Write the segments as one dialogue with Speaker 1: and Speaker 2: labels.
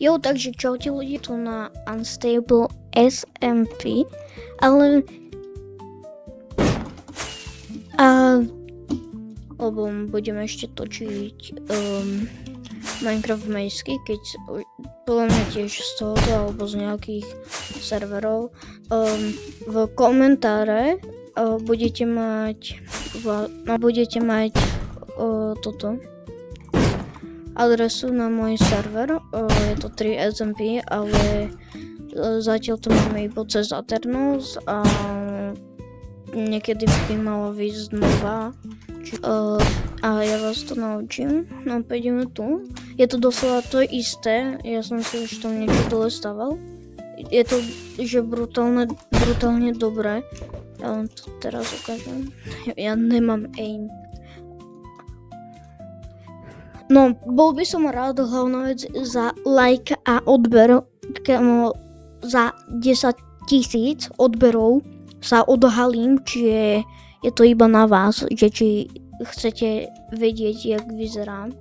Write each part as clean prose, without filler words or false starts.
Speaker 1: Jo, takže čaute ľudí, tu na Unstable SMP, ale lebo budeme ešte točiť Minecraft Maze, keď podľa mňa tiež z tohoto alebo z nejakých serverov. V komentáre budete mať toto adresu na môj server, je to 3SMP, ale zatiaľ to máme iba cez Aternos a niekedy by malo výjsť nová a ja vás to naučím. No pôjdeme tu, je to doslova to isté, ja som si už tam niečo dole staval, je to že brutálne dobré, ja vám to teraz ukážem, ja nemám aim. No, bol by som rád hlavná vec za like a odber, za 10 000 odberov sa odhalím, či je to iba na vás, že či chcete vedieť, jak vyzerám.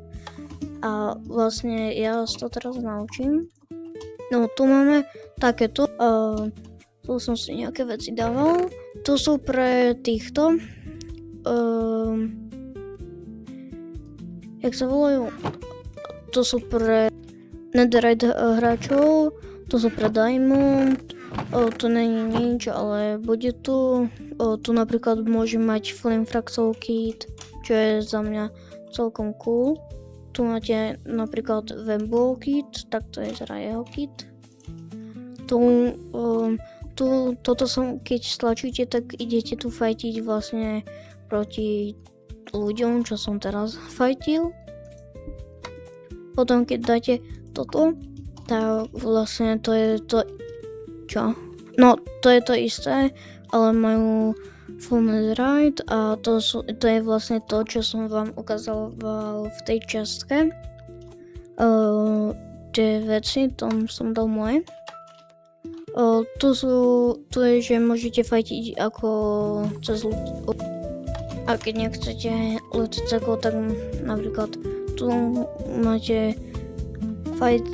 Speaker 1: A vlastne ja vás to teraz naučím. No, tu máme takéto, tu som si nejaké veci dával, tu sú pre týchto, jak sa volajú, to sú pre netherite hráčov, to sú pre diamond, tu není nič, ale bude tu, tu napríklad môžem mať flamefractov kit, čo je za mňa celkom cool. Tu máte napríklad Wembley kit, tak to je teda jeho kit. Toto som, keď stlačíte, tak idete tu fajtiť vlastne proti ľuďom, čo som teraz fajtil. Potom keď dáte toto, tak vlastne to je to, čo? No, to je to isté, ale majú full netherite a to je vlastne to, čo som vám ukazoval v tej častke. Tie veci, tam som dal moje. Tu je, že môžete fajtiť ako cez ľud. A keď nechcete loot ceklo, tak napríklad tu máte fight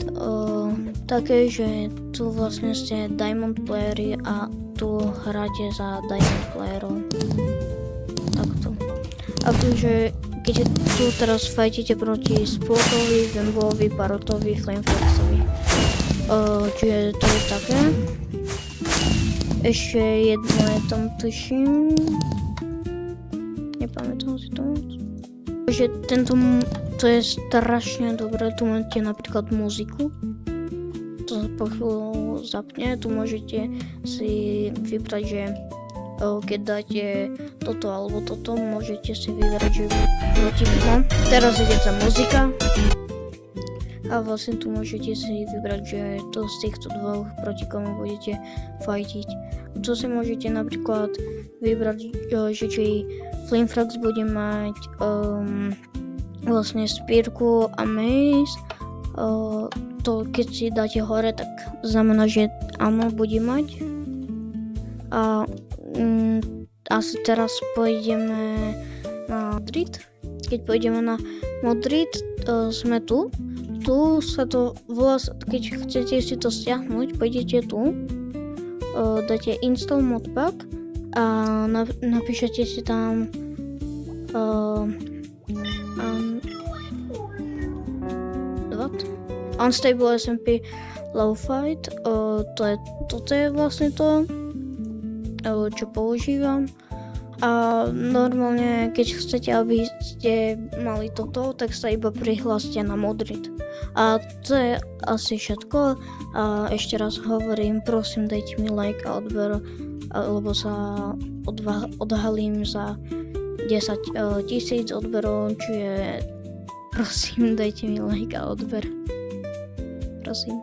Speaker 1: také, že tu vlastne ste diamond playery a tu hráte za diamond playerov. Takto. A tu, že keď tu teraz fightíte proti Splotovi, Wemblovi, Parotovi, Flamefractovi. Čiže to je také. Ešte jedno je tam, tuším. Nepamätám si to moc. Takže to je strašne dobré, tu máte napríklad muziku. To sa po chvíľu zapne, tu môžete si vybrať, že keď dáte toto alebo toto, môžete si vybrať, že proti komu. Teraz ide tá muzika. A vlastne tu môžete si vybrať, že to z týchto dvoch proti komu budete fajtiť. Tu si môžete napríklad vybrať, že či Flamefrax bude mať vlastne spírku a maze. To keď si dáte hore, tak znamená, že áno, bude mať. A asi teraz pôjdeme na Modrit. Keď pôjdeme na Modrit, sme tu. Tu sa to volá, keď chcete si to stiahnuť, pôjdete tu, dáte install modpack a napíšete si tam Unstable SMP low fight, toto je vlastne to, čo používam. A normálne, keď chcete, aby ste mali toto, tak sa iba prihláste na Modrit. A to je asi všetko. A ešte raz hovorím, prosím, dajte mi like a odber, lebo sa odhalím za 10 000 odberov, čiže prosím, dajte mi like a odber. Prosím.